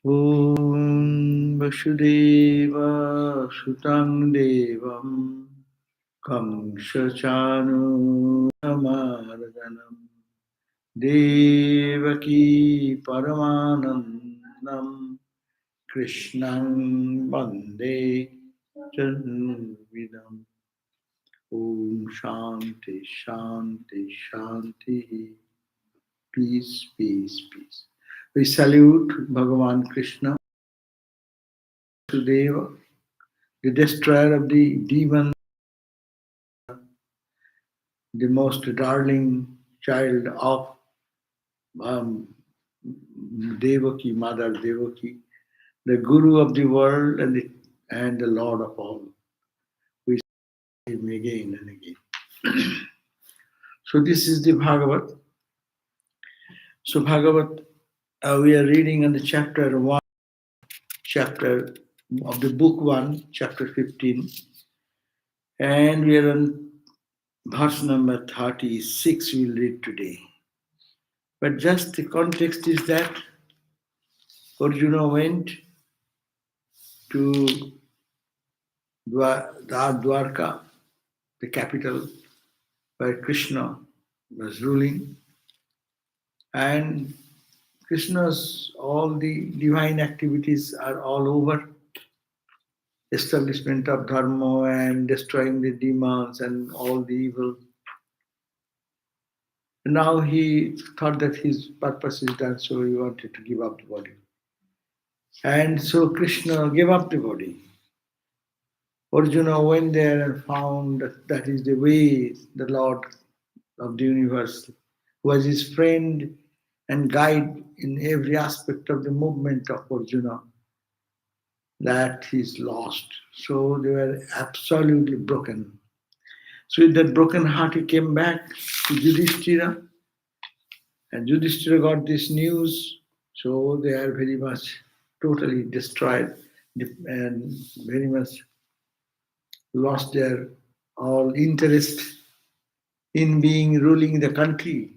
Om Vasudeva Sutang Devam Kamsachanu Marganam Devaki Paramanandam Krishnang Vande Janvidam. Om Shanti Shanti Shanti. Peace, peace, peace. We salute Bhagavan Krishna, Sudeva, the destroyer of the demon, the most darling child of Devaki, Mother Devaki, the Guru of the world and the Lord of all. We see him again and again. So this is the Bhagavat. So Bhagavat, we are reading on the chapter 1, chapter of the book 1, chapter 15. And we are on verse number 36 we'll read today. But just the context is that Arjuna went to Dwarka, the capital where Krishna was ruling. And Krishna's all the divine activities are all over. Establishment of dharma and destroying the demons and all the evil. And now he thought that his purpose is done, so he wanted to give up the body. And so Krishna gave up the body. Arjuna went there and found that is the way, the Lord of the universe, was his friend and guide in every aspect of the movement of Arjuna, that he's lost. So they were absolutely broken. So with that broken heart, he came back to Yudhishthira, and Yudhishthira got this news. So they are very much totally destroyed and very much lost their all interest in being ruling the country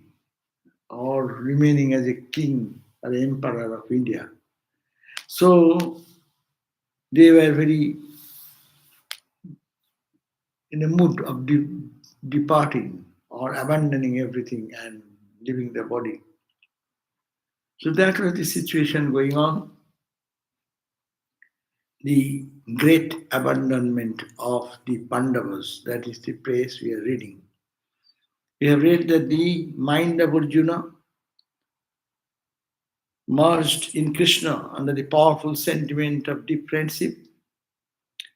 or remaining as a king or emperor of India. So they were very in a mood of departing or abandoning everything and leaving the body. So that was the situation going on. The great abandonment of the Pandavas, that is the place we are reading. We have read that the mind of Arjuna merged in Krishna under the powerful sentiment of deep friendship,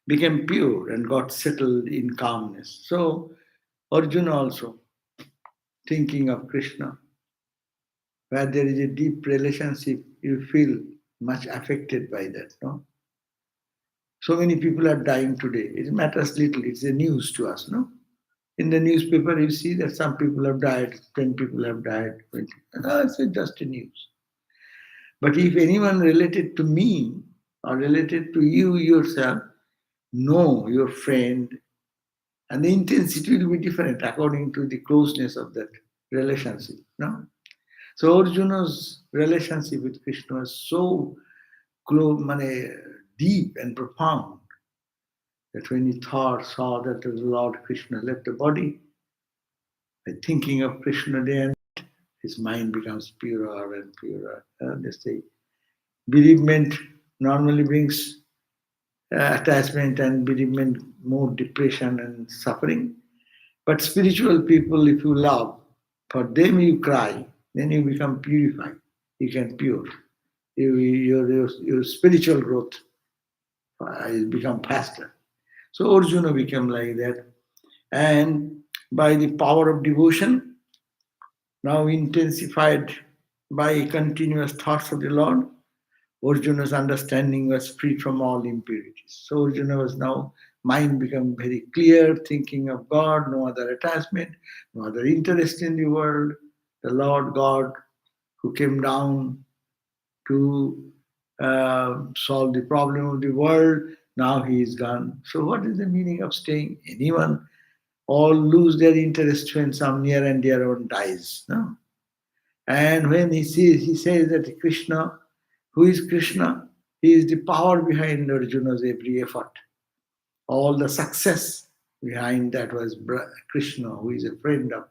became pure and got settled in calmness. So Arjuna also thinking of Krishna, where there is a deep relationship, you feel much affected by that, no? So many people are dying today. It matters little. It's a news to us, no? In the newspaper, you see that some people have died, 10 people have died, 20. No, it's just a news. But if anyone related to me or related to you yourself, know your friend, and the intensity will be different according to the closeness of that relationship, no? So Arjuna's relationship with Krishna is so close, deep and profound, that when he saw that the Lord Krishna left the body, by thinking of Krishna day and night, his mind becomes purer and purer. They say bereavement normally brings attachment, and bereavement more depression and suffering. But spiritual people, if you love, for them you cry, then you become purified. You can pure. Your spiritual growth will become faster. So Arjuna became like that. And by the power of devotion, now intensified by continuous thoughts of the Lord, Arjuna's understanding was free from all impurities. So Arjuna was now, mind become very clear, thinking of God, no other attachment, no other interest in the world, the Lord God who came down to solve the problem of the world, now he is gone. So what is the meaning of staying? Anyone, all lose their interest when some near and dear one dies. No? And when he says that Krishna, Who is Krishna? He is the power behind Arjuna's every effort. All the success behind that was Krishna, who is a friend of,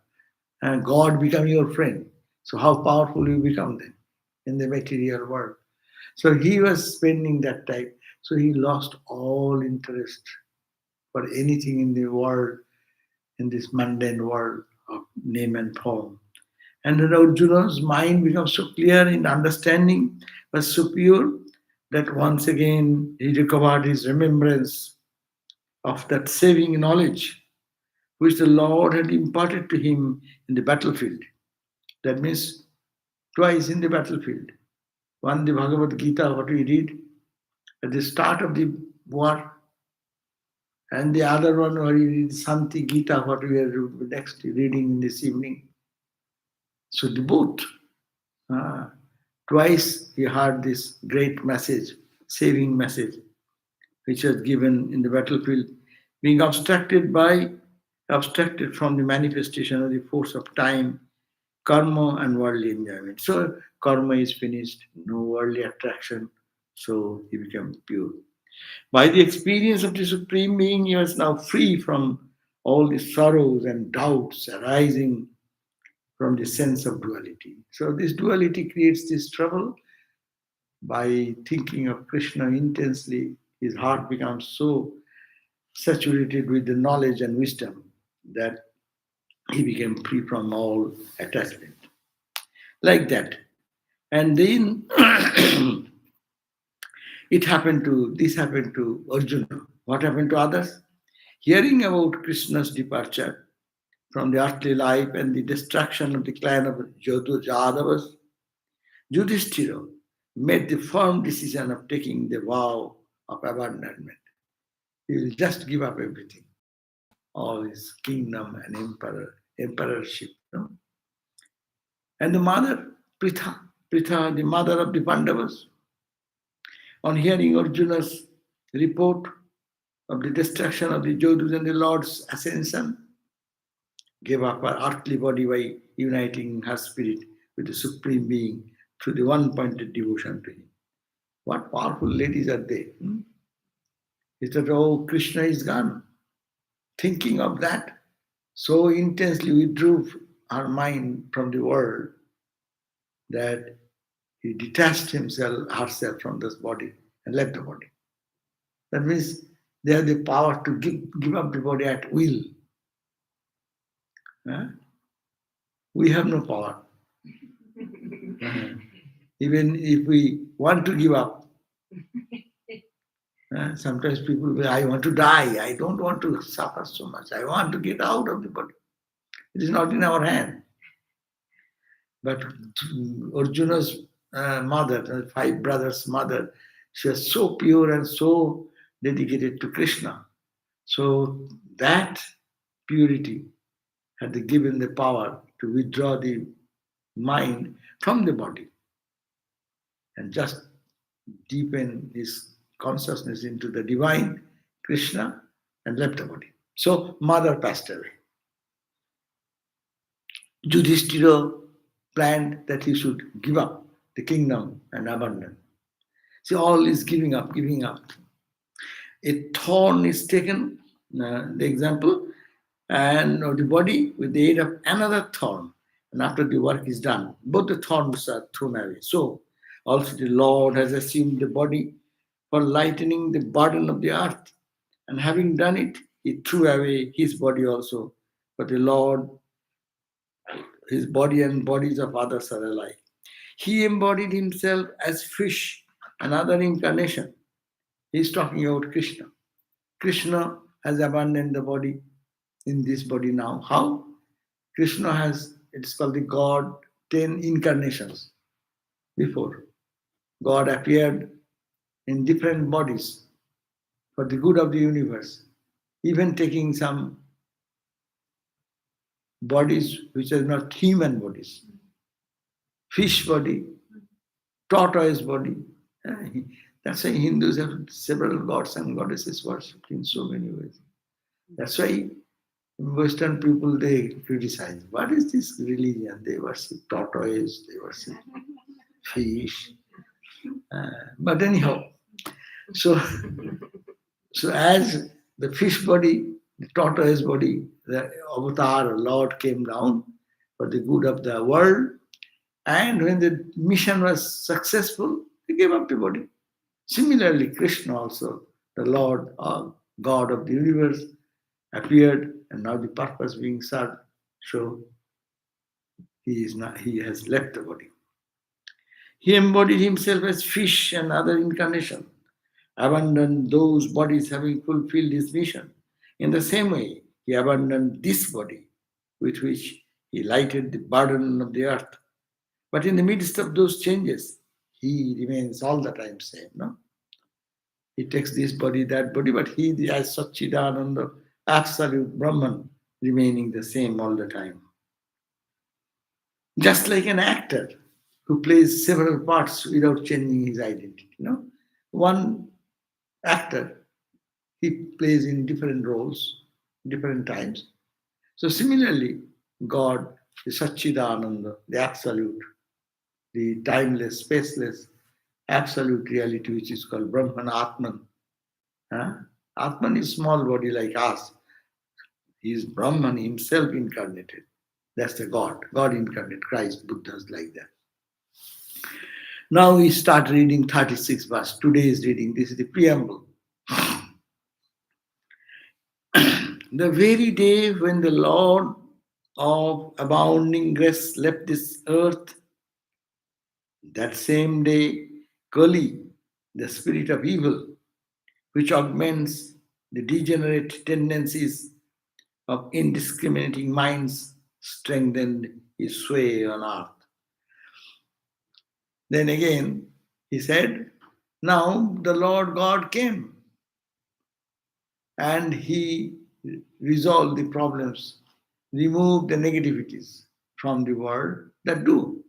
and God become your friend. So how powerful you become then in the material world. So he was spending that time. So he lost all interest for anything in the world, in this mundane world of name and form. And then Arjuna's mind becomes so clear in understanding, was so pure, that once again he recovered his remembrance of that saving knowledge which the Lord had imparted to him in the battlefield. That means twice in the battlefield. One, the Bhagavad Gita, what we read at the start of the war, and the other one where we read Santi Gita, what we are next reading in this evening. So the both. Twice he heard this great message, saving message, which was given in the battlefield, being abstracted from the manifestation of the force of time, karma and worldly enjoyment. So karma is finished, no worldly attraction, so he became pure. By the experience of the Supreme Being, he was now free from all the sorrows and doubts arising from the sense of duality. So this duality creates this trouble. By thinking of Krishna intensely, his heart becomes so saturated with the knowledge and wisdom that he became free from all attachment. Like that. And then this happened to Arjuna. What happened to others? Hearing about Krishna's departure from the earthly life and the destruction of the clan of Jadavas, Yudhishthira made the firm decision of taking the vow of abandonment. He will just give up everything, all his kingdom and emperorship. No? And the mother, Pritha, the mother of the Pandavas, on hearing Arjuna's report of the destruction of the Jodhas and the Lord's ascension, gave up her earthly body by uniting her spirit with the Supreme Being through the one-pointed devotion to Him. What powerful ladies are they? Is that, oh, Krishna is gone. Thinking of that so intensely withdrew her mind from the world that he detached herself from this body and left the body. That means they have the power to give up the body at will. We have no power. Even if we want to give up, sometimes people say, I want to die. I don't want to suffer so much. I want to get out of the body. It is not in our hand. But Arjuna's mother, 5 brothers' mother, she was so pure and so dedicated to Krishna. So that purity had given the power to withdraw the mind from the body and just deepen this consciousness into the divine Krishna and left the body. So mother passed away. Yudhishthira planned that he should give up the kingdom and abandon. See, all is giving up. A thorn is taken, the example, and the body with the aid of another thorn. And after the work is done, both the thorns are thrown away. So also the Lord has assumed the body for lightening the burden of the earth. And having done it, he threw away his body also. But the Lord, his body and bodies of others are alike. He embodied himself as fish, another incarnation. He's talking about Krishna. Krishna has abandoned the body in this body now. How? Krishna has, it's called the God 10 incarnations before. God appeared in different bodies for the good of the universe, even taking some bodies which are not human bodies. Fish body, tortoise body. That's why Hindus have several gods and goddesses worshipped in so many ways. That's why Western people, they criticize. What is this religion? They worship tortoise, they worship fish. But anyhow, so so as the fish body, the tortoise body, the avatar Lord came down for the good of the world, and when the mission was successful, he gave up the body. Similarly, Krishna also, the Lord or God of the universe, appeared, and now the purpose being served. So he has left the body. He embodied himself as fish and other incarnation, abandoned those bodies having fulfilled his mission. In the same way, he abandoned this body with which he lighted the burden of the earth. But in the midst of those changes, he remains all the time same. No? He takes this body, that body, but he as Satchidananda, absolute Brahman, remaining the same all the time. Just like an actor who plays several parts without changing his identity. One actor, he plays in different roles, different times. So similarly, God, the Satchidananda, the absolute, the timeless, spaceless, absolute reality, which is called Brahman, Atman. Atman is small body like us. He is Brahman himself incarnated. That's the God incarnate, Christ, Buddhas like that. Now we start reading 36 verse. Today's reading, this is the preamble. The very day when the Lord of abounding grace left this earth, that same day, Kali, the spirit of evil, which augments the degenerate tendencies of indiscriminating minds, strengthened his sway on earth. Then again, he said, now the Lord God came and he resolved the problems, removed the negativities from the world that do.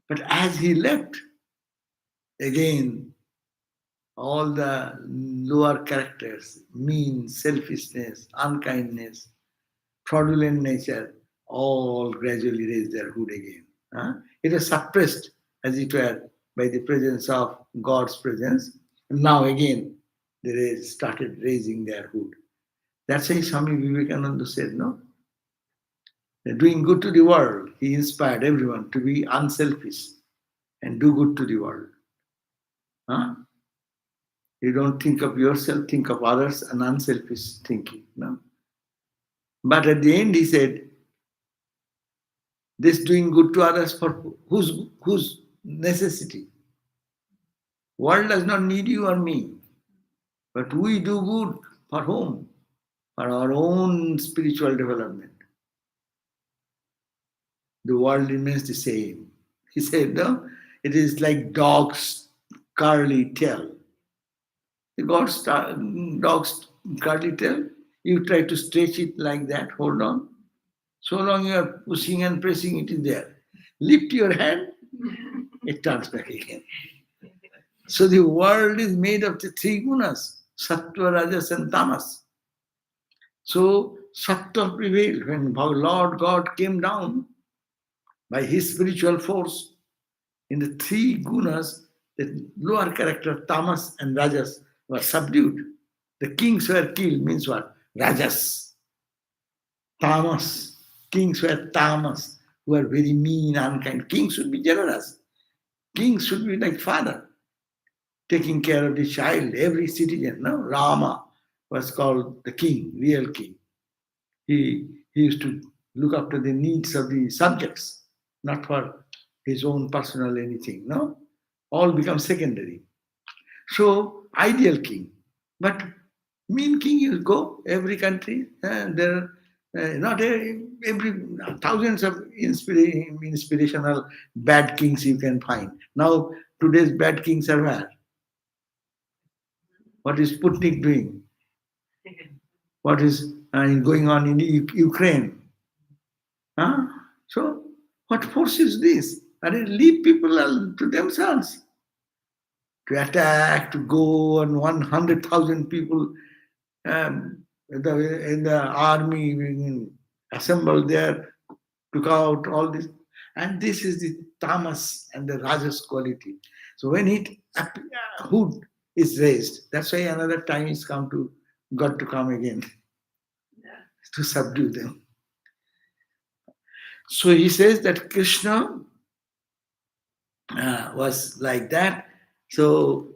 But as he left, again, all the lower characters, mean, selfishness, unkindness, fraudulent nature, all gradually raise their hood again. It was suppressed, as it were, by the presence of God's presence. And now again, they started raising their hood. That's why Swami Vivekananda said, no? Doing good to the world, he inspired everyone to be unselfish and do good to the world. You don't think of yourself, think of others, and unselfish thinking. No? But at the end, he said, this doing good to others for whose necessity? World does not need you or me, but we do good for whom? For our own spiritual development. The world remains the same. He said, no, it is like dog's curly tail. The dog's curly tail, you try to stretch it like that, hold on. So long you are pushing and pressing, it is there. Lift your hand, it turns back again. So the world is made of the three gunas, sattva, rajas and tamas. So sattva prevailed when Lord God came down by his spiritual force. In the three gunas, the lower character, tamas and rajas, were subdued. The kings were killed, means what? Rajas. Tamas. Kings were tamas, who are very mean, unkind. Kings should be generous. Kings should be like father, taking care of the child, every citizen. No? Rama was called the king, real king. He used to look after the needs of the subjects, not for his own personal anything. No? All become secondary. So, ideal king. But mean king, you go every country, there are not every thousands of inspirational bad kings you can find. Now, today's bad kings are where? What is Sputnik doing? What is going on in Ukraine? So, what force is this? Leave people to themselves. To attack, to go, and 100,000 people in the army assembled there, took out all this. And this is the tamas and the rajas quality. So when hood is raised, that's why another time is come to God to come again to subdue them. So he says that Krishna was like that. So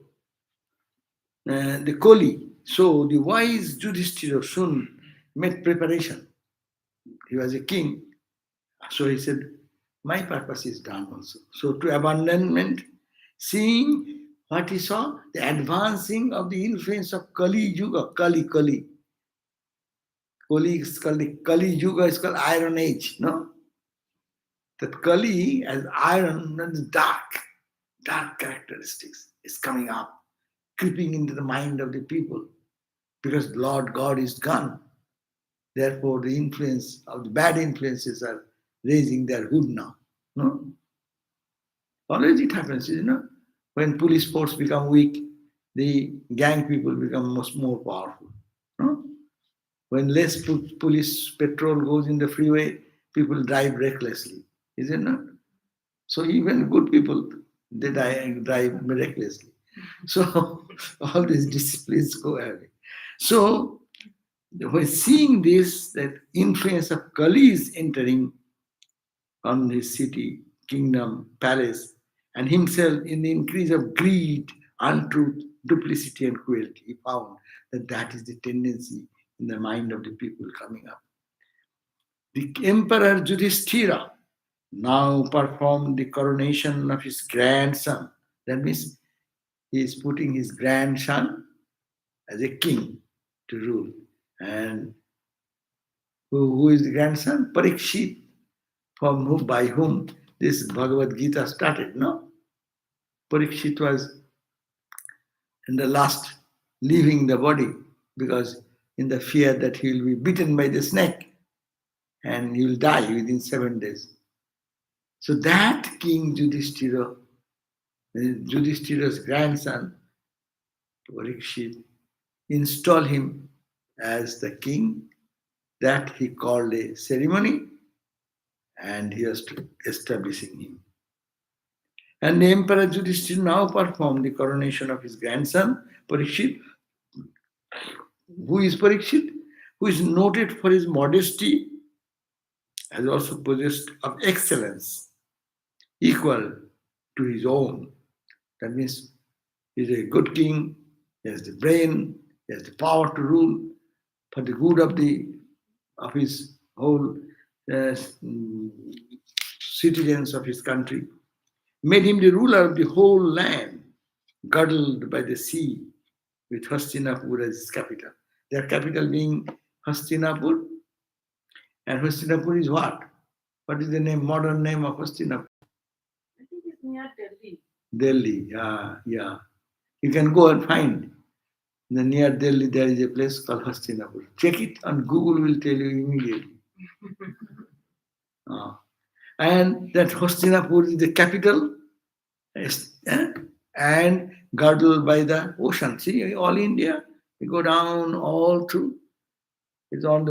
the Koli, so the wise Yudhishthira soon made preparation. He was a king. So he said, my purpose is done also. So to abandonment, seeing what he saw, the advancing of the influence of Kali Yuga, Kali. Kali is called the Kali Yuga is called Iron Age, no? That Kali as iron and dark characteristics is coming up, creeping into the mind of the people. Because Lord God is gone. Therefore, the influence of the bad influences are raising their hood now. No? Always it happens, when police force become weak, the gang people become much more powerful. No? When less police patrol goes in the freeway, people drive recklessly. Is it not? So even good people, they drive recklessly. So all these disciplines go away. So when seeing this, that influence of Kali is entering on his city, kingdom, palace, and himself in the increase of greed, untruth, duplicity, and cruelty, he found that that is the tendency in the mind of the people coming up. The emperor Yudhishthira now performed the coronation of his grandson. That means he is putting his grandson as a king to rule. And who is the grandson? Parikshit, by whom this Bhagavad Gita started, no? Parikshit was in the last leaving the body because in the fear that he will be bitten by the snake and he will die within 7 days. So that King Yudhishthira's grandson, Parikshit, installed him as the king. That he called a ceremony and he was establishing him. And the Emperor Yudhishthira now performed the coronation of his grandson, Parikshit. Who is Parikshit? Who is noted for his modesty, as also possessed of excellence equal to his own. That means he is a good king, he has the brain, he has the power to rule for the good of his whole citizens of his country. Made him the ruler of the whole land, girdled by the sea, with Hastinapur as his capital. Their capital being Hastinapur. And Hastinapur is what? What is the modern name of Hastinapur? I think it's near Delhi. Delhi, yeah. You can go and find. Near Delhi, there is a place called Hastinapur. Check it on Google, will tell you immediately. And that Hastinapur is the capital and girdled by the ocean. See, all India, you go down all through, it's on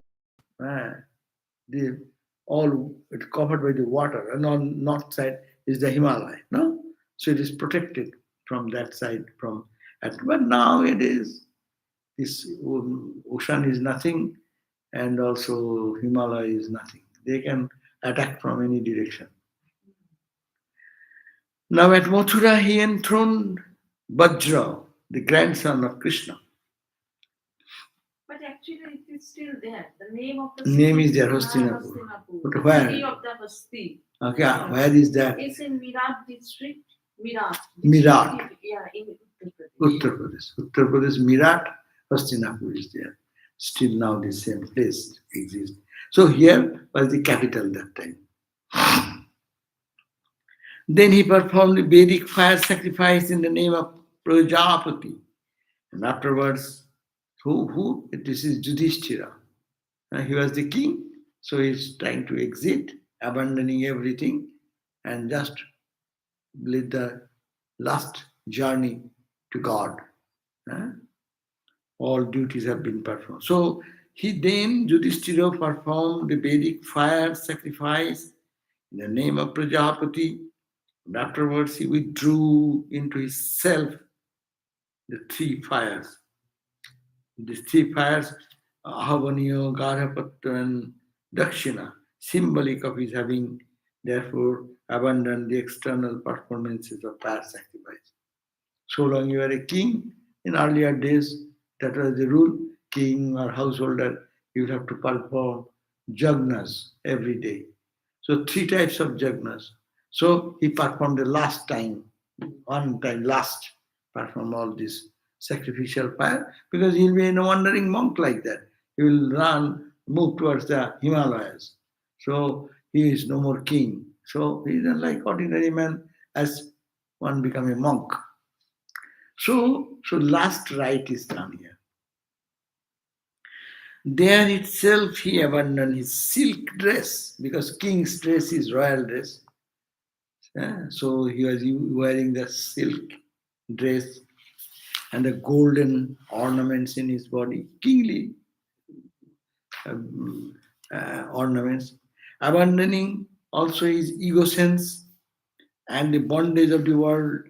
all it's covered by the water, and on north side is the Himalaya. No, so it is protected from that side. But now it is this ocean is nothing, and also Himalaya is nothing. They can attack from any direction. Now at Mathura, he enthroned Vajra, the grandson of Krishna. But actually, it is still there. The name of the name city is there, Hastinapur. But where? where? City of the Hasti. Okay, where is that? It's in Mirat district. Mirat. Yeah, in Uttar Pradesh. Uttar Pradesh, Mirat, Hastinapur is there. Still now the same place exists. So here was the capital that time. Then he performed the Vedic fire sacrifice in the name of Prajapati. And afterwards, who? This is Yudhishthira. He was the king, so he's trying to exit, abandoning everything, and just lead the last journey to God. All duties have been performed. So Yudhishthira performed the Vedic fire sacrifice in the name of Prajapati. And afterwards, he withdrew into his self the three fires. These three fires, Ahavaniya, Garhapatra, and Dakshina, symbolic of his having therefore abandoned the external performances of fire sacrifice. So long you are a king, in earlier days, that was the rule, king or householder, you will have to perform jagnas every day. So three types of jagnas. So he performed the last time, one time last, perform all this sacrificial fire, because he'll be a wandering monk like that. He will run, move towards the Himalayas. So he is no more king. So he is not like ordinary man as one become a monk. So last rite is done here. There itself he abandoned his silk dress, because king's dress is royal dress. So he was wearing the silk dress and the golden ornaments in his body, kingly ornaments, abandoning also his ego sense and the bondage of the world.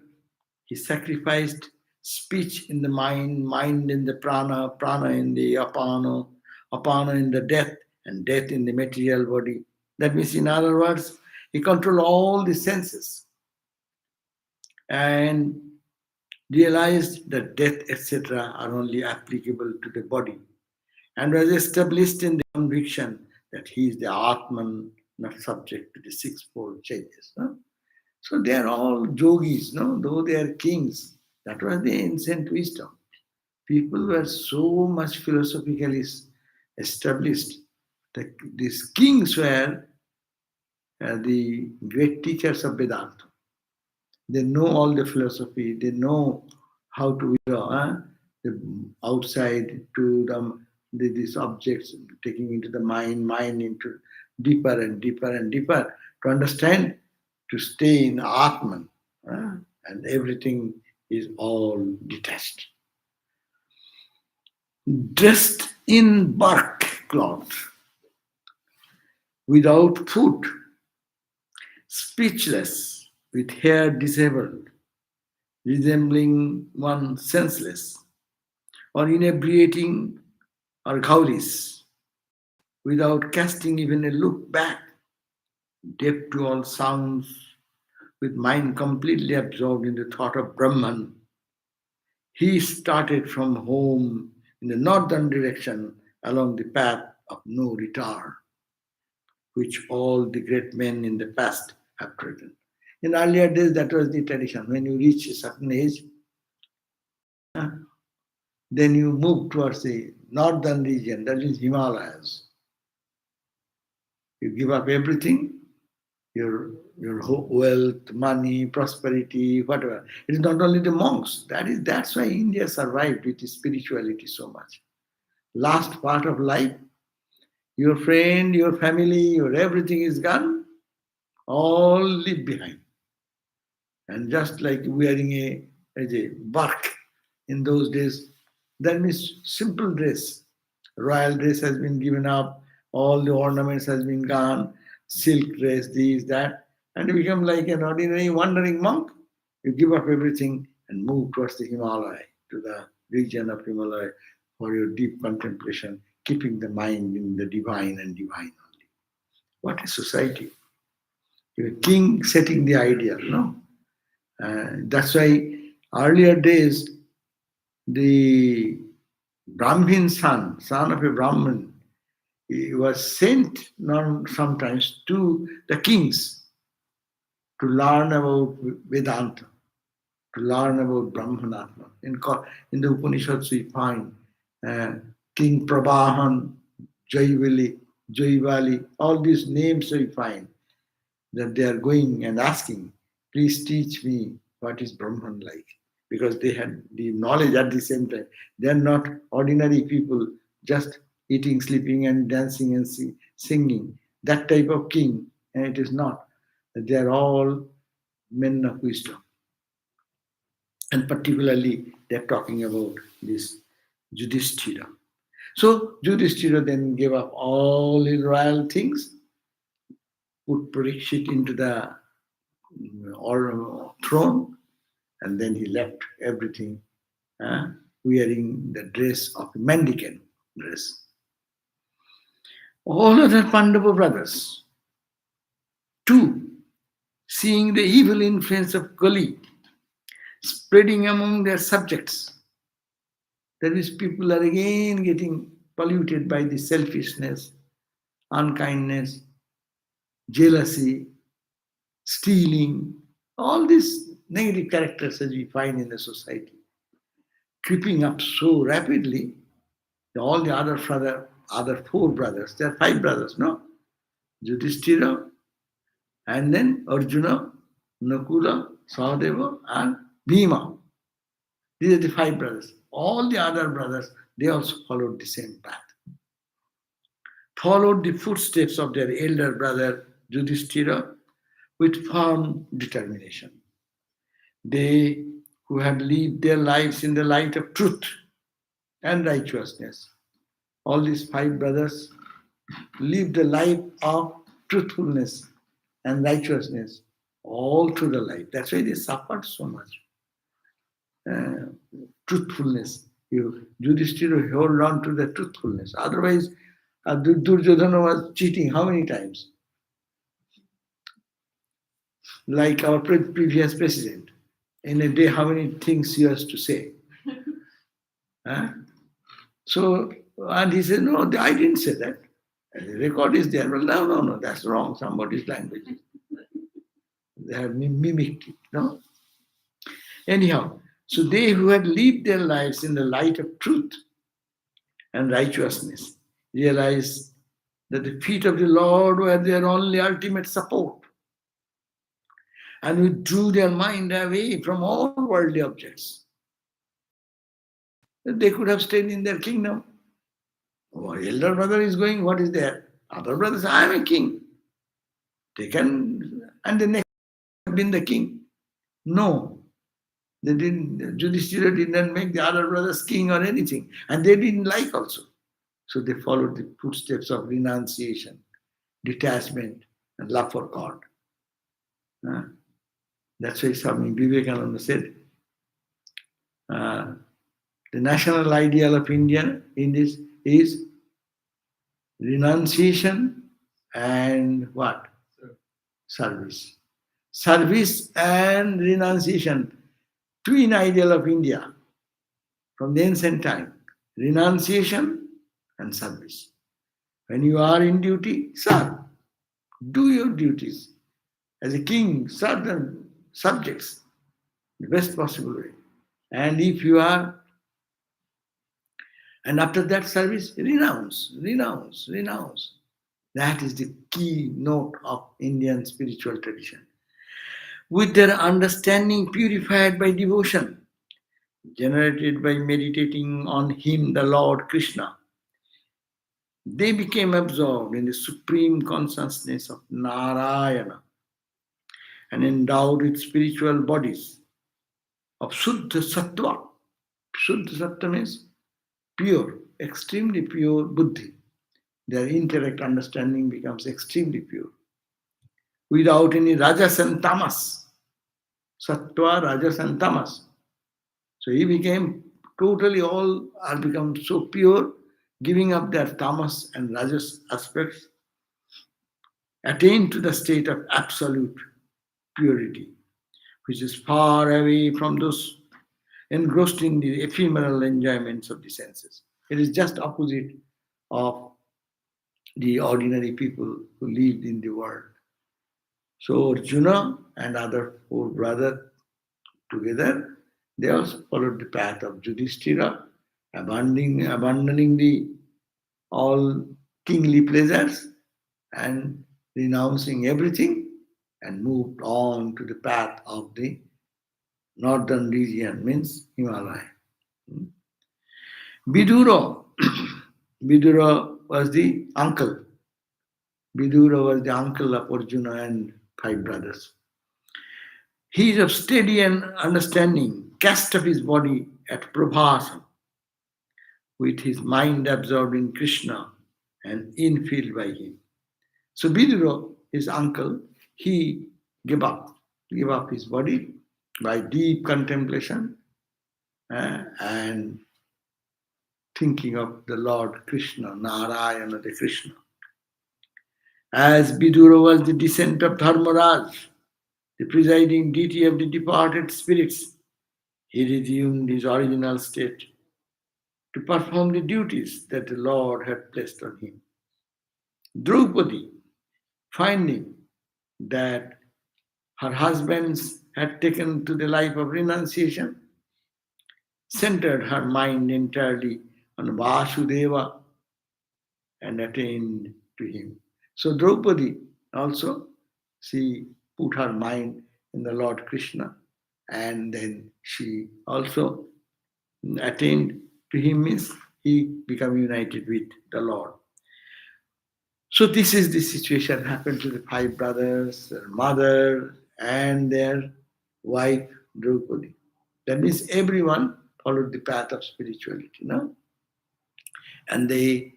He sacrificed speech in the mind, mind in the prana, prana in the apana, apana in the death, and death in the material body. That means, in other words, he controlled all the senses and realized that death, etc., are only applicable to the body, and was established in the conviction that he is the Atman, not subject to the sixfold changes. No? So they are all yogis, no? Though they are kings. That was the ancient wisdom. People were so much philosophically established that these kings were the great teachers of Vedanta. They know all the philosophy. They know how to the outside to these objects, taking into the mind, mind into deeper and deeper and deeper to understand, to stay in Atman, and everything is all detached. Dressed in bark cloth, without food, speechless, with hair disabled, resembling one senseless, or inebriating or gauris, without casting even a look back, deaf to all sounds, with mind completely absorbed in the thought of Brahman. He started from home in the northern direction along the path of no return, which all the great men in the past have trodden. In earlier days, that was the tradition. When you reach a certain age, then you move towards the northern region, that is Himalayas. You give up everything, your wealth, money, prosperity, whatever. It is not only the monks. That's why India survived with its spirituality so much. Last part of life, your friend, your family, your everything is gone, all leave behind. And just like wearing a bark in those days, that means simple dress. Royal dress has been given up, all the ornaments has been gone, silk dress, this, that, and you become like an ordinary wandering monk. You give up everything and move towards the Himalaya, to the region of Himalaya for your deep contemplation, keeping the mind in the divine and divine only. What a society. A king setting the ideal, no? That's why earlier days, the Brahmin son of a Brahmin, he was sent sometimes to the kings to learn about Vedanta, to learn about Brahmanatma. In the Upanishads we find King Prabhahan, Jaivali, all these names we find that they are going and asking, please teach me what is Brahman like. Because they had the knowledge at the same time. They are not ordinary people just eating, sleeping, and dancing and singing. That type of king, and it is not. They are all men of wisdom. And particularly, they are talking about this Yudhishthira. So Yudhishthira then gave up all his royal things, put Parikshit into the throne, and then he left everything, wearing the dress of a mendicant dress. All other Pandava brothers, too, seeing the evil influence of Kali spreading among their subjects, that is, people are again getting polluted by the selfishness, unkindness, jealousy, stealing, all these negative characters as we find in the society, creeping up so rapidly. All the other four brothers, there are five brothers, no? Yudhishthira, and then Arjuna, Nakula, Sahadeva, and Bhima. These are the five brothers. All the other brothers, they also followed the same path. Followed the footsteps of their elder brother Yudhishthira with firm determination. They who had lived their lives in the light of truth and righteousness. All these five brothers lived a life of truthfulness and righteousness all through the life. That's why they suffered so much. Truthfulness. Yudhishthira held on to the truthfulness. Otherwise, Duryodhana was cheating how many times? Like our previous president. In a day, how many things he has to say? So, and he said, no, I didn't say that. And the record is there. Well, no, that's wrong. Somebody's language. They have mimicked it, no? Anyhow, so they who had lived their lives in the light of truth and righteousness realized that the feet of the Lord were their only ultimate support, and withdrew their mind away from all worldly objects. They could have stayed in their kingdom. Oh, elder brother is going, what is there? Other brothers, I am a king. They can, and the next have been the king. No, they didn't. Yudhishthira did not make the other brothers king or anything, and they didn't like also. So they followed the footsteps of renunciation, detachment, and love for God. That's why Swami Vivekananda said, the national ideal of India in this is renunciation and what? Service. Service and renunciation, twin ideal of India from the ancient time. Renunciation and service. When you are in duty, serve. Do your duties. As a king, serve the subjects the best possible way. And if you are, and after that service, renounce. That is the key note of Indian spiritual tradition. With their understanding purified by devotion, generated by meditating on Him, the Lord Krishna, they became absorbed in the supreme consciousness of Narayana and endowed with spiritual bodies of Shuddha Sattva. Shuddha Sattva means pure, extremely pure buddhi. Their intellect understanding becomes extremely pure, without any rajas and tamas. Sattva, rajas and tamas. So he became totally, all are become so pure, giving up their tamas and rajas aspects, attained to the state of absolute purity, which is far away from those engrossed in the ephemeral enjoyments of the senses. It is just opposite of the ordinary people who lived in the world. So Arjuna and other four brothers together, they also followed the path of Yudhishthira, abandoning the all kingly pleasures and renouncing everything, and moved on to the path of the northern region, means Himalaya. Vidura, Vidura was the uncle. Vidura was the uncle of Arjuna and five brothers. He is of steady and understanding, cast up his body at Prabhasam, with his mind absorbed in Krishna and infilled by him. So Vidura his uncle, he gave up his body by deep contemplation and thinking of the Lord Krishna, Narayana the Krishna. As Vidura was the descent of Dharmaraj, the presiding deity of the departed spirits, he resumed his original state to perform the duties that the Lord had placed on him. Draupadi, finding that her husbands had taken to the life of renunciation, centered her mind entirely on Vasudeva and attained to him. So Draupadi also, she put her mind in the Lord Krishna, and then she also attained to him, means he became united with the Lord. So this is the situation happened to the 5 brothers, their mother, and their wife Draupadi. That means everyone followed the path of spirituality, no? And they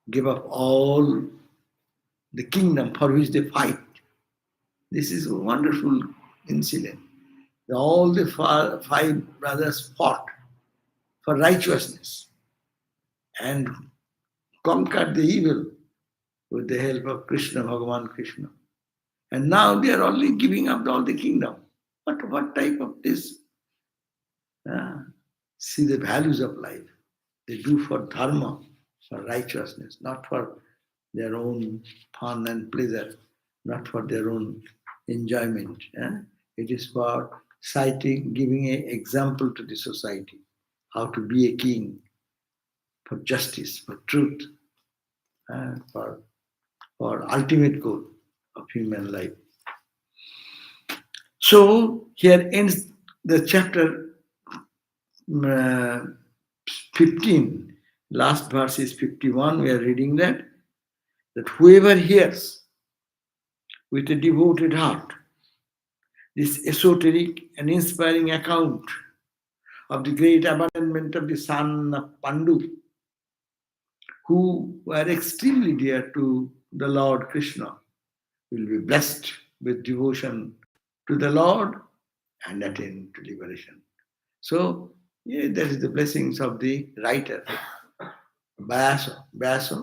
give up all the kingdom for which they fight. This is a wonderful incident. All the 5 brothers fought for righteousness and conquered the evil with the help of Krishna, Bhagavan Krishna. And now they are only giving up all the kingdom. But what type of this? See the values of life. They do for dharma, for righteousness, not for their own fun and pleasure, not for their own enjoyment. It is for citing, giving an example to the society, how to be a king, for justice, for truth, for ultimate goal of human life. So here ends the chapter 15. Last verse is 51. We are reading that whoever hears with a devoted heart this esoteric and inspiring account of the great abandonment of the son of Pandu, who were extremely dear to the Lord Krishna, will be blessed with devotion to the Lord and attain to liberation. So, that is the blessings of the writer, Vasudev.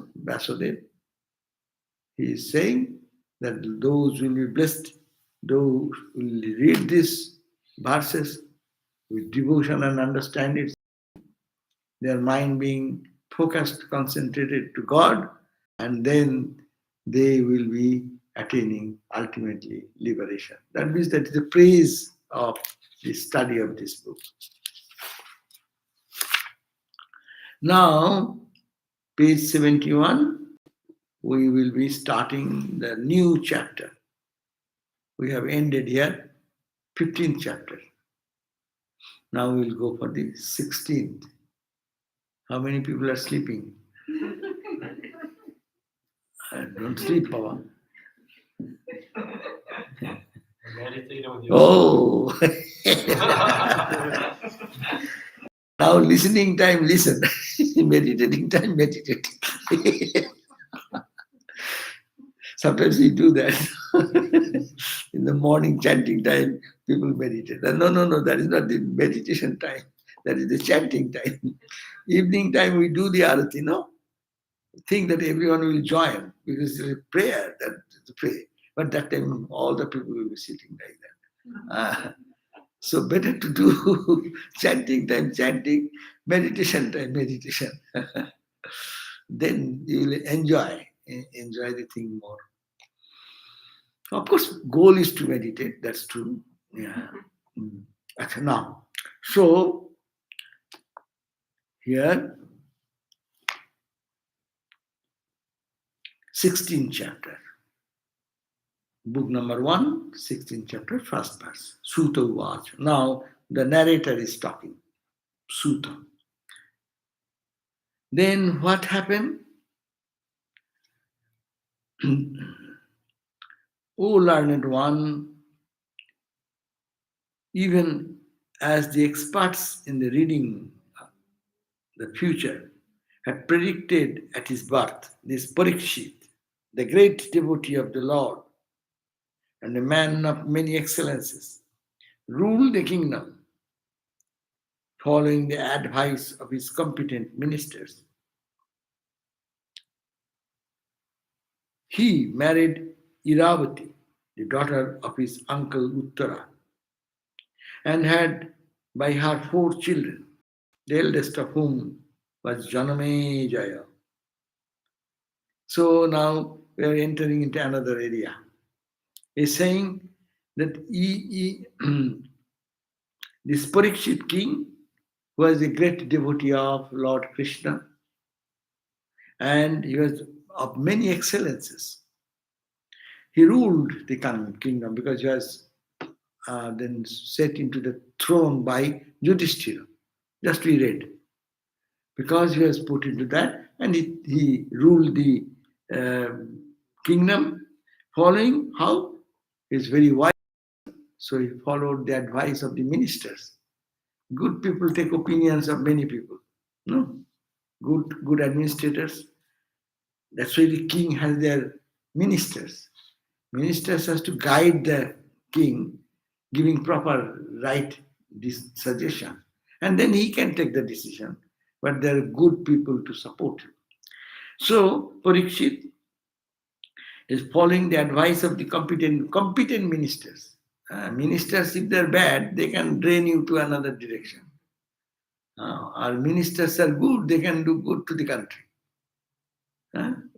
He is saying that those will be blessed, those will read these verses with devotion and understand it, their mind being focused, concentrated to God, and then they will be attaining ultimately liberation. That means that is the praise of the study of this book. Now, page 71, we will be starting the new chapter. We have ended here, 15th chapter. Now we will go for the 16th. How many people are sleeping? Don't sleep, Papa. Oh! Now listening time, listen. Meditating time, meditate. Sometimes we do that. In the morning chanting time, people meditate. No, that is not the meditation time. That is the chanting time. Evening time we do the arati, no? Think that everyone will join because it's a prayer, that is pray. But that time all the people will be sitting like that. So better to do chanting time, chanting, meditation time, meditation. Then you will enjoy the thing more. Of course, goal is to meditate, that's true. Yeah. Okay, now, so here, 16th chapter. Book number 1, 16th chapter, first verse. Suta Uvacha. Now, the narrator is talking. Suta. Then what happened? O learned one, even as the experts in the reading the future had predicted at his birth, this Parikshit, the great devotee of the Lord, and a man of many excellences, ruled the kingdom, following the advice of his competent ministers. He married Iravati, the daughter of his uncle Uttara, and had by her 4 children, the eldest of whom was Janamejaya. So now we are entering into another area. He's saying that this Parikshit king was a great devotee of Lord Krishna, and he was of many excellences. He ruled the kingdom because he was then set into the throne by Yudhishthira. Just we read. Because he was put into that, and he ruled the kingdom, following how? He is very wise, so he followed the advice of the ministers. Good people take opinions of many people. No? Good administrators. That's why the king has their ministers. Ministers has to guide the king, giving proper right suggestion. And then he can take the decision. But there are good people to support him. So Parikshit is following the advice of the competent ministers. Ministers, if they're bad, they can drain you to another direction. Our ministers are good, they can do good to the country.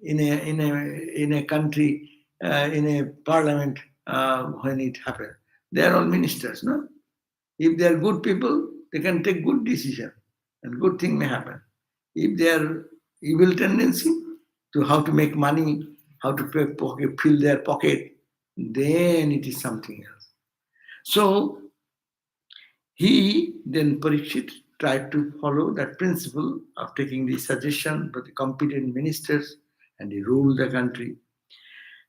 In a country, in a parliament, when it happens, they are all ministers, no? If they are good people, they can take good decision, and good thing may happen. If they are evil tendency to how to make money, how to fill their pocket, then it is something else. So he then Parikshit tried to follow that principle of taking the suggestion of the competent ministers, and he ruled the country.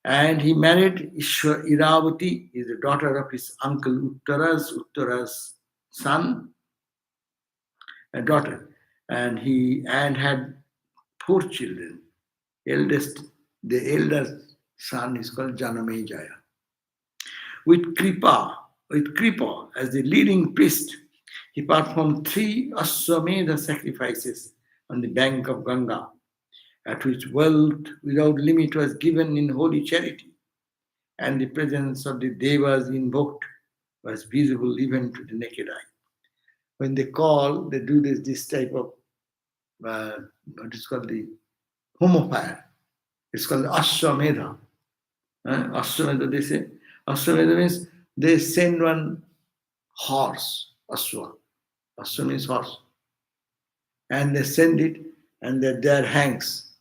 And he married Iravati, is the daughter of his uncle Uttara's son, a daughter, and had 4 children. The eldest son is called Janamejaya. With Kripa as the leading priest, he performed 3 Ashwamedha sacrifices on the bank of Ganga, at which wealth without limit was given in holy charity, and the presence of the Devas invoked was visible even to the naked eye. When they call, they do this type of what is called the homo fire. It's called Ashwamedha. Ashwamedha, they say. Ashwamedha means they send one horse, Ashwa. Ashwa means horse. And they send it, and there hangs.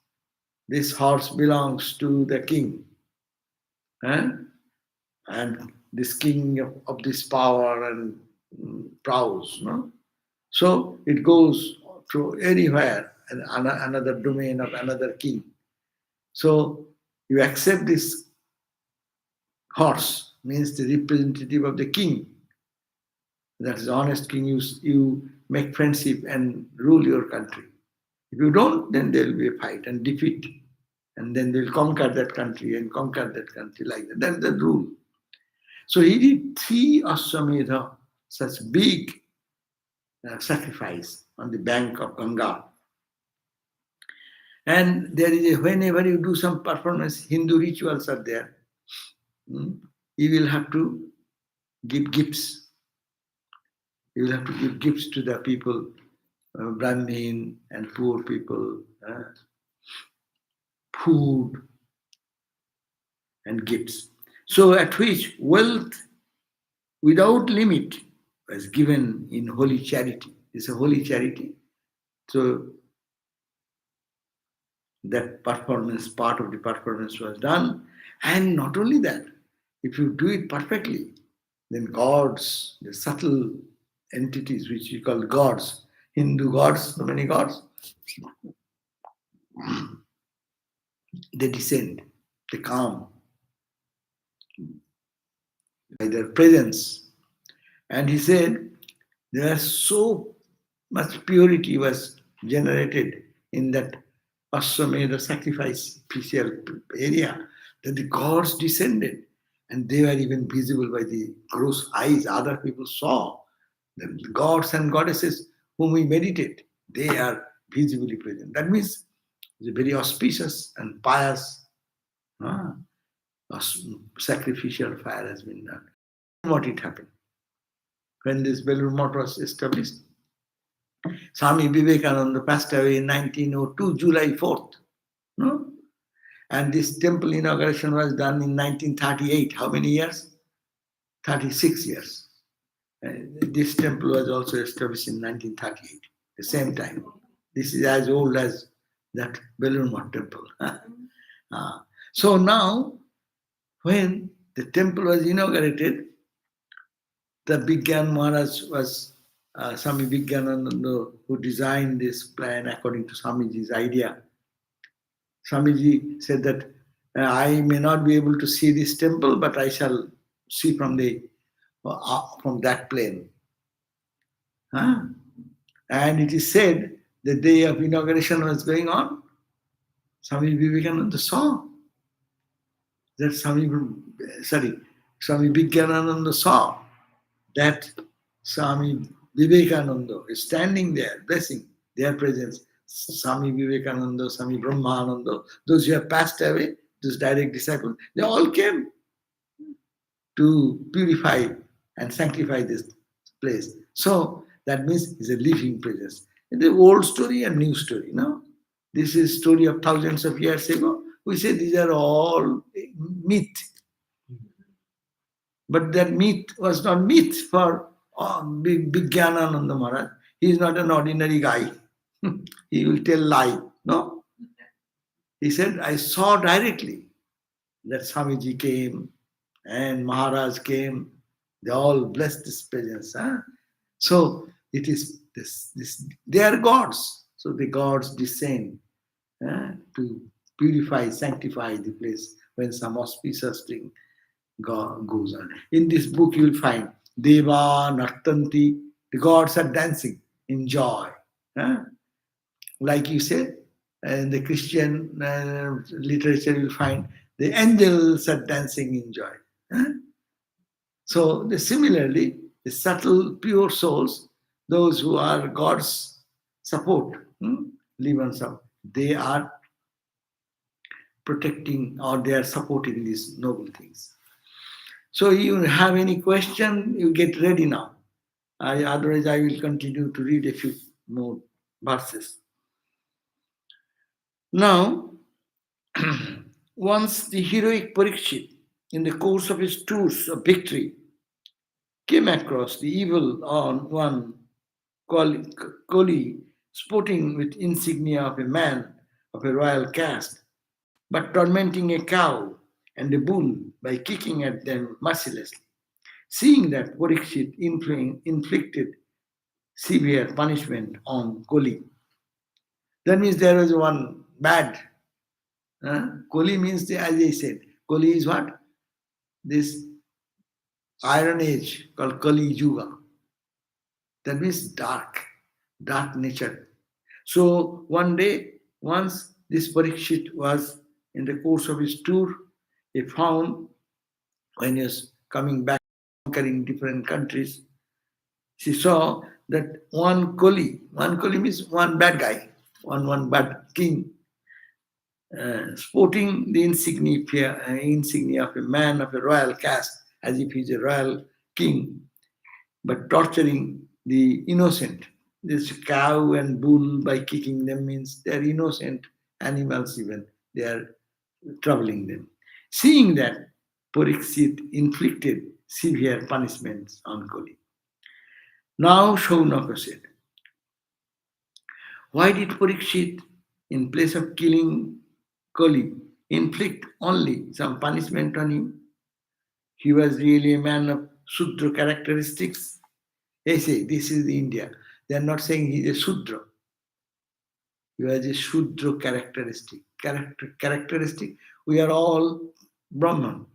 This horse belongs to the king. And this king of this power and prowess. No? So it goes to anywhere, and another domain of another king. So you accept this horse, means the representative of the king. That is honest king. You make friendship and rule your country. If you don't, then there will be a fight and defeat. And then they'll conquer that country and conquer that country like that. That's the rule. So he did 3 Ashwamedha, such big sacrifice on the bank of Ganga. And there is whenever you do some performance, Hindu rituals are there. You will have to give gifts. You will have to give gifts to the people, Brahmin and poor people, food and gifts. So at which wealth without limit was given in holy charity. It's a holy charity. So that performance, part of the performance was done. And not only that, if you do it perfectly, then gods, the subtle entities which we call gods, Hindu gods, so many gods, they descend, they come by their presence. And he said there was so much purity was generated in that Ashwamedha sacrificial area that the gods descended And they were even visible by the gross eyes. Other people saw the gods and goddesses whom we meditate. They are visibly present. That means it's a very auspicious and pious uh, sacrificial fire has been done. What it happened when this Belur Math was established? Swami Vivekananda passed away in 1902, July 4th. No? And this temple inauguration was done in 1938. How many years? 36 years. This temple was also established in 1938, the same time. This is as old as that Belur Math temple. So now, when the temple was inaugurated, the Bigyan Maharaj was Swami Vigyanananda, who designed this plan according to Swamiji's idea. Swamiji said that I may not be able to see this temple, but I shall see from that plane. And it is said the day of inauguration was going on. Swami Vivekananda saw that Swami Vigyanananda saw that Swami Vivekananda is standing there, blessing their presence. Swami Vivekananda, Swami Brahmananda, those who have passed away, those direct disciples, they all came to purify and sanctify this place. So that means it's a living presence. It's an old story and new story. No, this is story of thousands of years ago. We say these are all myth, but that myth was not myth for Bigyanananda Maharaj. He is not an ordinary guy. He will tell lie. No, he said, I saw directly that Swamiji came and Maharaj came. They all blessed this presence. So it is this. They are gods. So the gods descend to purify, sanctify the place when some auspicious thing goes on. In this book, you will find Deva, Nartanti, the gods are dancing in joy. Like you said, in the Christian literature, you will find the angels are dancing in joy. So similarly, the subtle, pure souls, those who are God's support, live on some, they are protecting or they are supporting these noble things. So you have any question, you get ready now. Otherwise, I will continue to read a few more verses. Now, once the heroic Parikshit, in the course of his tours of victory, came across the evil on one Koli, sporting with insignia of a man of a royal caste, but tormenting a cow and a bull by kicking at them mercilessly. Seeing that, Parikshit inflicted severe punishment on Koli. That means there was one bad. Koli means, as I said, Koli is what? This Iron Age called Kali Yuga. That means dark nature. So one day, once this Parikshit was in the course of his tour, he found when he was coming back, conquering different countries, she saw that one Koli means one bad guy, one bad king, sporting the insignia of a man of a royal caste, as if he's a royal king, but torturing the innocent. This cow and bull, by kicking them, means they're innocent animals even. They are troubling them. Seeing that, Parikshit inflicted severe punishments on Koli. Now Shaunaka said, why did Parikshit, in place of killing Kali, inflict only some punishment on him? He was really a man of Sudra characteristics. They say, this is India. They are not saying he is a Sudra. He was a Sudra characteristic. Characteristic. We are all Brahman.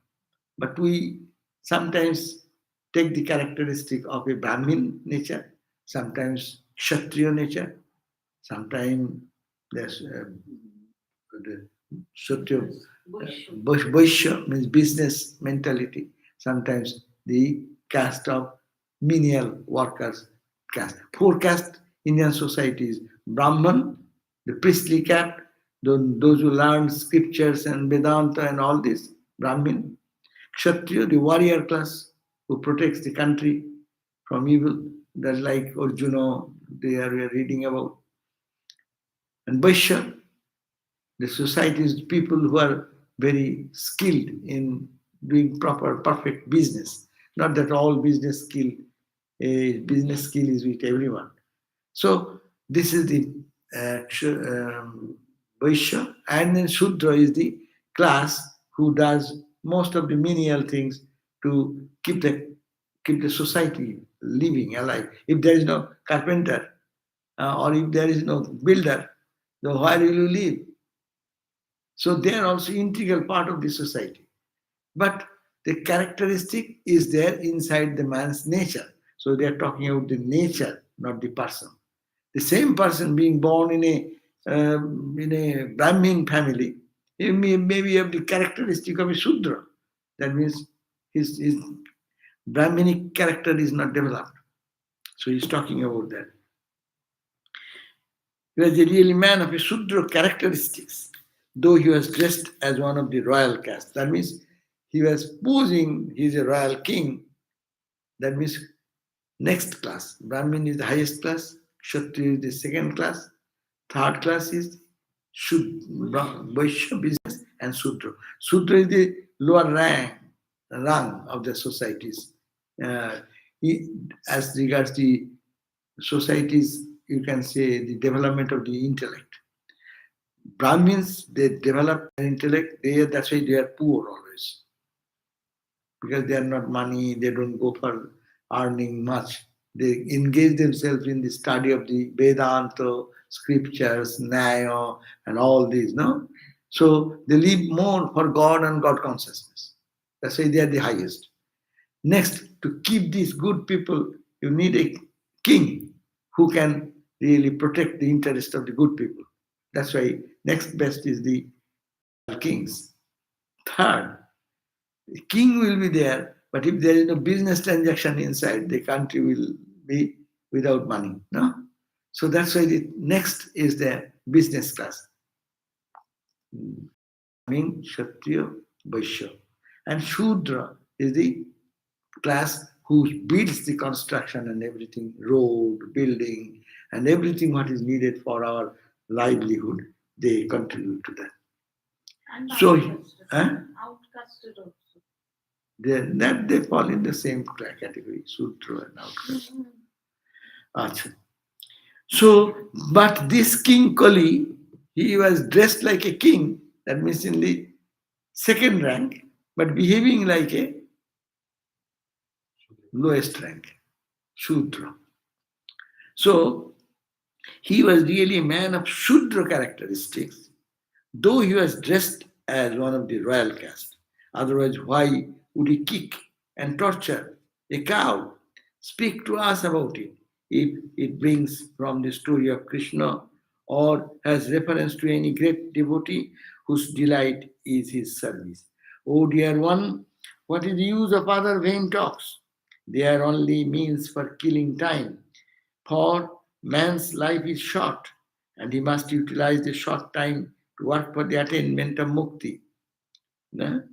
But we sometimes take the characteristic of a Brahmin nature, sometimes Kshatriya nature, sometimes there's the Kshatriya, Bush. Vaishya means business mentality. Sometimes the caste of menial workers caste. Four caste Indian societies: Brahman, the priestly caste, those who learn scriptures and Vedanta and all this, Brahmin. Kshatriya, the warrior class who protects the country from evil. That's like Arjuna, we are reading about. And Vaishya, the society is people who are very skilled in doing proper, perfect business. Not that all business skill is with everyone. So this is the Vaishya, and then Shudra is the class who does most of the menial things to keep the society living alive. If there is no carpenter or if there is no builder, then where will you live? So they are also integral part of the society. But the characteristic is there inside the man's nature. So they are talking about the nature, not the person. The same person being born in a Brahmin family, he maybe have the characteristic of a Shudra. That means his Brahminic character is not developed. So he's talking about that. He was a really man of a Shudra characteristics, though he was dressed as one of the royal caste. That means he was posing, he's a royal king. That means next class. Brahmin is the highest class, Kshatriya is the second class, third class is Vaishya business and Sudra. Sudra is the lower rung of the societies. Uh, as regards the societies, you can say the development of the intellect. Brahmins, they develop their intellect, that's why they are poor always. Because they are not money, they don't go for earning much. They engage themselves in the study of the Vedanta, scriptures, Nyaya, and all these, no? So they live more for God and God consciousness. That's why they are the highest. Next, to keep these good people, you need a king who can really protect the interest of the good people. That's why next best is the kings. Third, the king will be there, but if there is no business transaction inside, the country will be without money. No? So that's why the next is the business class. I mean Kshatriya, Vaishya. And Shudra is the class who builds the construction and everything, road, building, and everything what is needed for our livelihood. They contribute to that. And So, outcasted also. They fall in the same category, Sutra and outcast. Achha. So, but this King Kali, he was dressed like a king, that means in the second rank, but behaving like a lowest rank, Shudra. So, he was really a man of Shudra characteristics, though he was dressed as one of the royal caste. Otherwise, why would he kick and torture a cow? Speak to us about it. If it brings from the story of Krishna or has reference to any great devotee whose delight is his service. Oh dear one, what is the use of other vain talks? They are only means for killing time. For man's life is short, and he must utilize the short time to work for the attainment of mukti. No?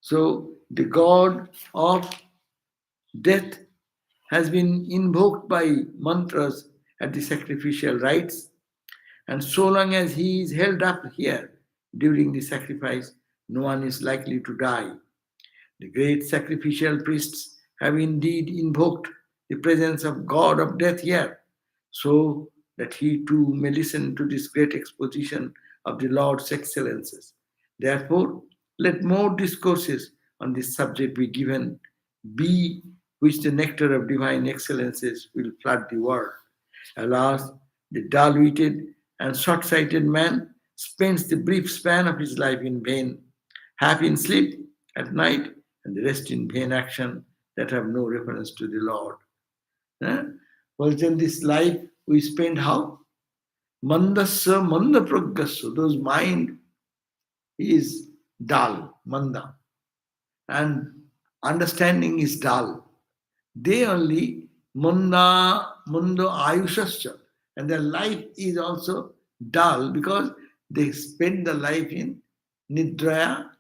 So the god of death has been invoked by mantras at the sacrificial rites, and so long as he is held up here during the sacrifice, no one is likely to die. The great sacrificial priests have indeed invoked the presence of God of death here, so that he too may listen to this great exposition of the Lord's excellences. Therefore, let more discourses on this subject be given, be which the nectar of divine excellences will flood the world. Alas, the dull-witted and short-sighted man spends the brief span of his life in vain, half in sleep at night, and the rest in vain action that have no reference to the Lord. Well, then this life we spend how? Mandasya, manda pragasya, those mind is dull, manda, and understanding is dull. They only mundo ayushascha, and their life is also dull because they spend the life in nidraya,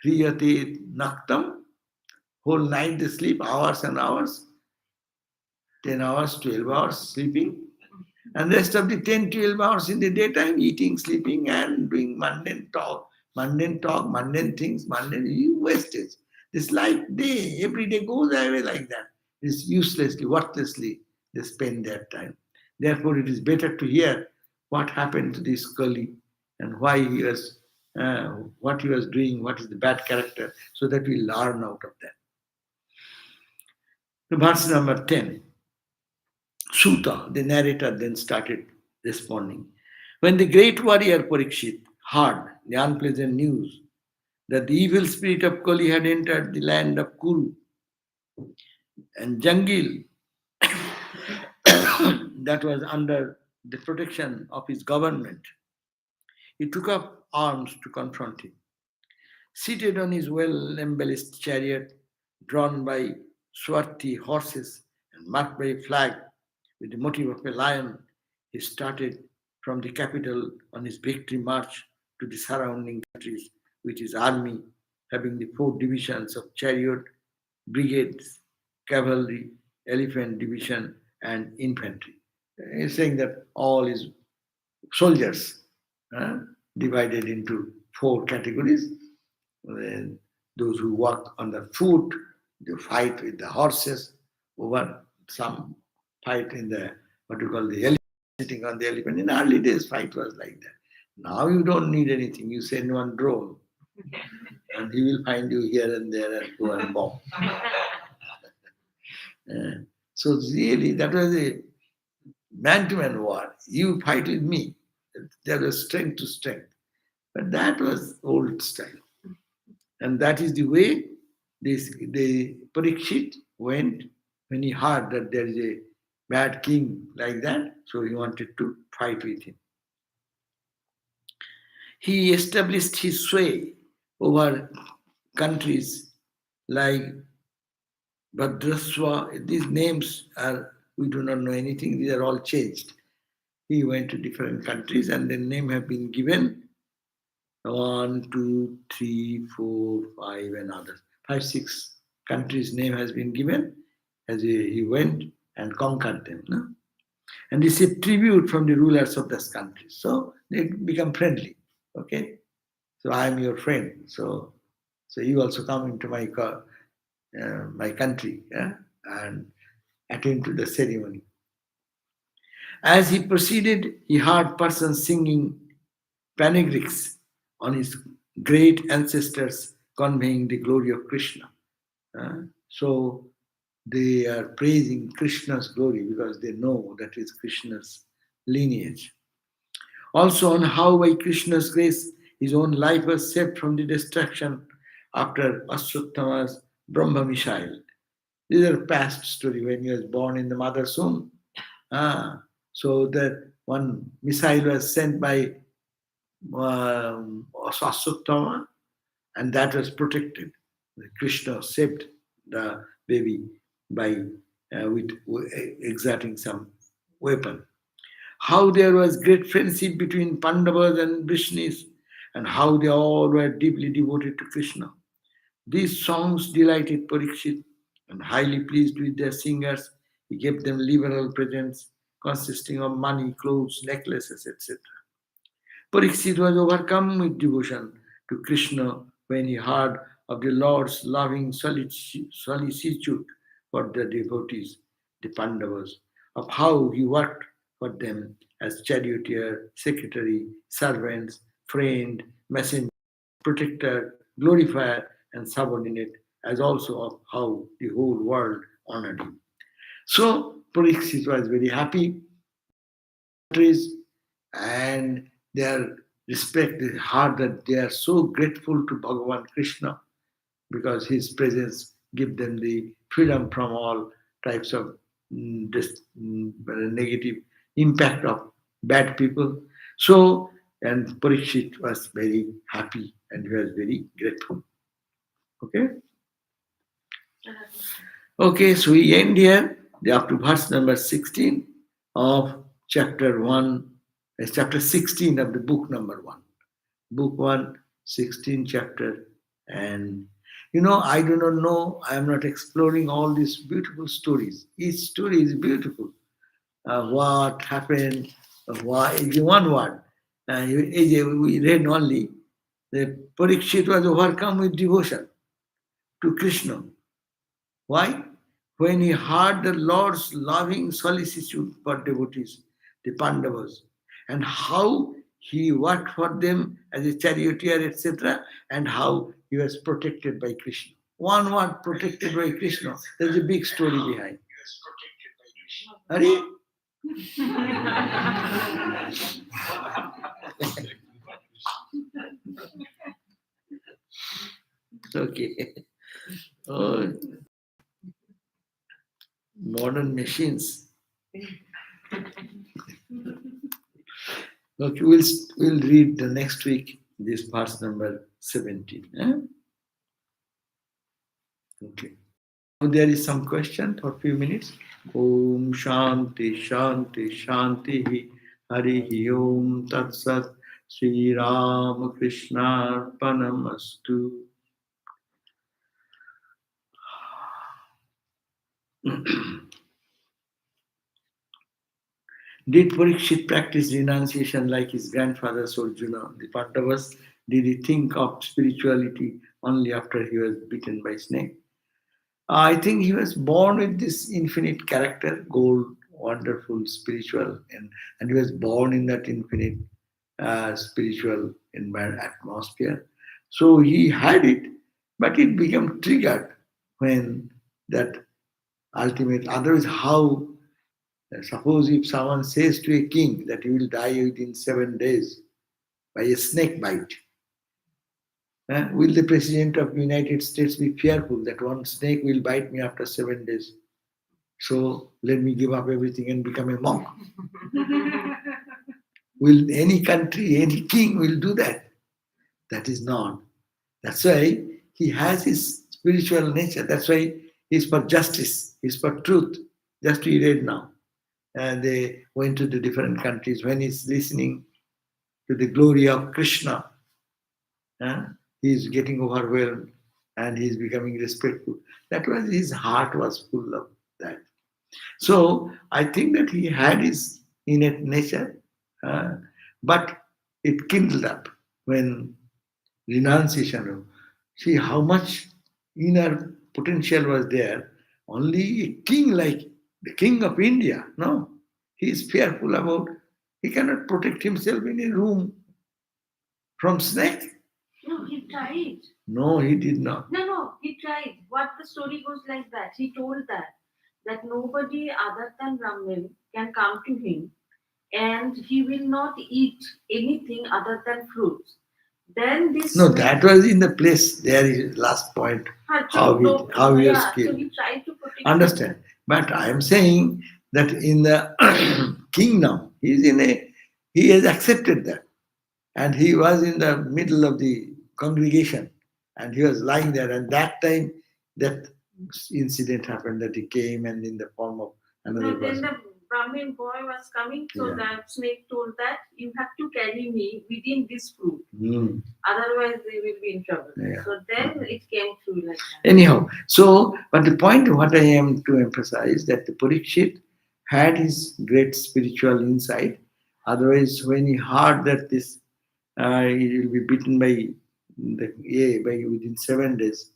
hriyate naktam, whole night they sleep hours and hours, 10 hours, 12 hours sleeping, and rest of the 10, 12 hours in the daytime eating, sleeping, and doing mundane talk, mundane things, mundane wastage. This life day, every day goes away like that. It's uselessly, worthlessly, they spend their time. Therefore, it is better to hear what happened to this Kali and why he was, what he was doing, what is the bad character, so that we learn out of that. Verse number 10. Suta, the narrator, then started responding. When the great warrior Parikshit heard the unpleasant news that the evil spirit of Kali had entered the land of Kuru and Jangil, that was under the protection of his government, he took up arms to confront him. Seated on his well embellished chariot, drawn by swarthy horses and marked by a flag with the motive of a lion, he started from the capital on his victory march to the surrounding countries with his army, having the 4 divisions of chariot, brigades, cavalry, elephant division, and infantry. He's saying that all his soldiers divided into 4 categories. Then those who walk on the foot, they fight with the horses over, some fight in the, what you call, the elephant, sitting on the elephant. In early days, fight was like that. Now you don't need anything. You send one drone and he will find you here and there and go and bomb. So really, that was a man-to-man war. You fight with me. There was strength to strength. But that was old style. And that is the way the Parikshit went when he heard that there is a bad king like that, so he wanted to fight with him. He established his sway over countries like Bhadraswa. These names are, we do not know anything, these are all changed. He went to different countries and the name have been given 1, 2, 3, 4, 5, and others. 5, 6 countries' name has been given as he went and conquered them. No? And received tribute from the rulers of those countries. So they become friendly. Okay? So I am your friend. So you also come into my country, yeah? And attend to the ceremony. As he proceeded, he heard persons singing panegyrics on his great ancestors, conveying the glory of Krishna. So they are praising Krishna's glory because they know that is Krishna's lineage. Also on how by Krishna's grace his own life was saved from the destruction after Ashwatthama's Brahma missile. These are past story when he was born in the mother's womb. So that one missile was sent by Ashwatthama, and that was protected. Krishna saved the baby by with exerting some weapon. How there was great friendship between Pandavas and Vrishnis, and how they all were deeply devoted to Krishna. These songs delighted Parikshit, and highly pleased with their singers, he gave them liberal presents consisting of money, clothes, necklaces, etc. Parikshit was overcome with devotion to Krishna when he heard of the Lord's loving solicitude for the devotees, the Pandavas, of how he worked for them as charioteer, secretary, servants, friend, messenger, protector, glorifier, and subordinate, as also of how the whole world honored him. So Parikshit was very happy, and their respect is hard that they are so grateful to Bhagavan Krishna because his presence gives them the freedom from all types of negative impact of bad people. So And Parikshit was very happy and he was very grateful. Okay? Okay, so we end here up to verse number 16 of chapter 1, chapter 16 of the book number 1. Book 1, 16 chapter. And I do not know, I am not exploring all these beautiful stories. Each story is beautiful. What happened, why, is one word. We read only the Parikshit was overcome with devotion to Krishna. Why? When he heard the Lord's loving solicitude for devotees, the Pandavas, and how he worked for them as a charioteer, etc., and how he was protected by Krishna. One word, protected by Krishna. There's a big story behind. Hari? Okay. Oh, modern machines. Okay, we'll read the next week this verse number 17. Okay. Now there is some question for a few minutes. Om Shanti Shanti Shanti Hari Om Tat Sat Sri Ram Krishna Arpanamastu. Did Parikshit practice renunciation like his grandfather Arjuna, the Pandavas? Did he think of spirituality only after he was bitten by snake? I think he was born with this infinite character, gold, wonderful, spiritual, and he was born in that infinite spiritual atmosphere. So he had it, but it became triggered when that ultimate. Otherwise, how? Suppose if someone says to a king that he will die within 7 days by a snake bite, will the President of the United States be fearful that one snake will bite me after 7 days? So let me give up everything and become a monk. Will any country, any king will do that? That is not. That's why he has his spiritual nature. That's why he's for justice, he's for truth. Just we read now. And they went to the different countries. When he's listening to the glory of Krishna, he's getting overwhelmed and he's becoming respectful. That was his heart was full of that. So I think that he had his innate nature, but it kindled up when renunciation. See how much inner potential was there. Only a king like the king of India, no, he is fearful about, he cannot protect himself in a room from snake. No, he tried. No, he did not. No, he tried. What the story goes like that. He told that nobody other than Brahmin can come to him and he will not eat anything other than fruits. Then this. No, that was in the place. There is last point. How he was killed. So he tried to protect. Understand? But I am saying that in the kingdom, he has accepted that. And he was in the middle of the congregation and he was lying there. And that time, that incident happened that he came and in the form of another person. Then the Brahmin boy was coming, so that snake told that you have to carry me within this fruit. Otherwise, they will be in trouble. Yeah. So then it came through like that. Anyhow, so, but the point of what I am to emphasize that the Parikshit had his great spiritual insight. Otherwise, when he heard that this he will be beaten by within 7 days,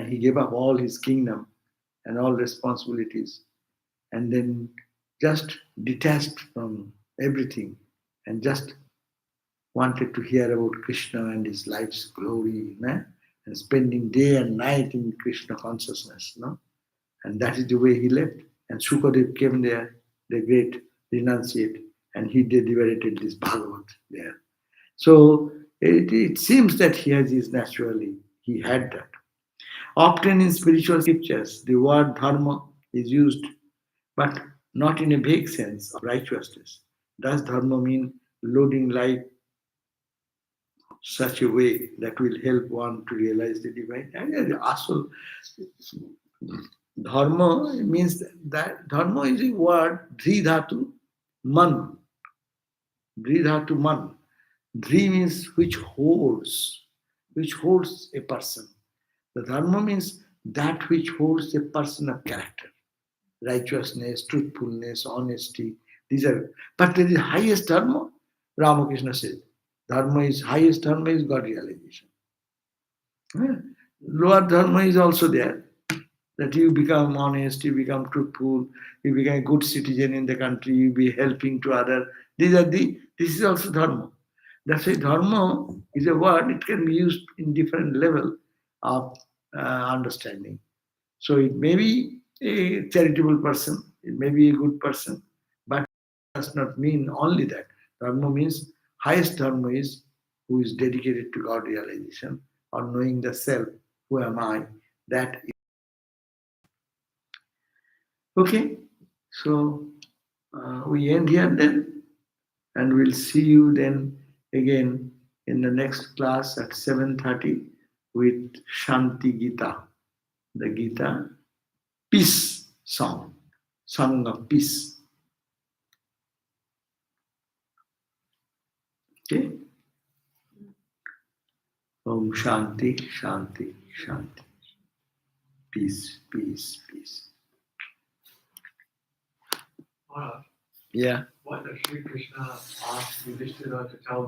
he gave up all his kingdom and all responsibilities, and then just detached from everything and just wanted to hear about Krishna and his life's glory, and spending day and night in Krishna consciousness. And that is the way he left. And Sukadev came there, the great renunciate, and he deliberated this Bhagavatam there. So it seems that he had that. Often in spiritual scriptures, the word dharma is used, but not in a vague sense of righteousness. Does dharma mean loading life such a way that will help one to realize the divine. And also, dharma means that dharma is a word, dhri dhatu, man. Dhri dhatu man. Dhri means which holds a person. The dharma means that which holds a person of character, righteousness, truthfulness, honesty. These are, but there is highest dharma. Ramakrishna said, highest dharma is God realization. Yeah. Lower dharma is also there. That you become honest, you become truthful, you become a good citizen in the country, you be helping to other. This is also dharma. That's why dharma is a word, it can be used in different level of understanding. So it may be a charitable person, it may be a good person, but it does not mean only that. Dharma means highest dharma is who is dedicated to God realization or knowing the self, who am I, that. Okay, so we end here then, and we'll see you then again in the next class at 7:30 with Shanti Gita, the Gita peace song of peace. Okay. Om Shanti, Shanti, Shanti. Peace, peace, peace. Maharaj, Yeah. why does Sri Krishna ask Yudhishthira to tell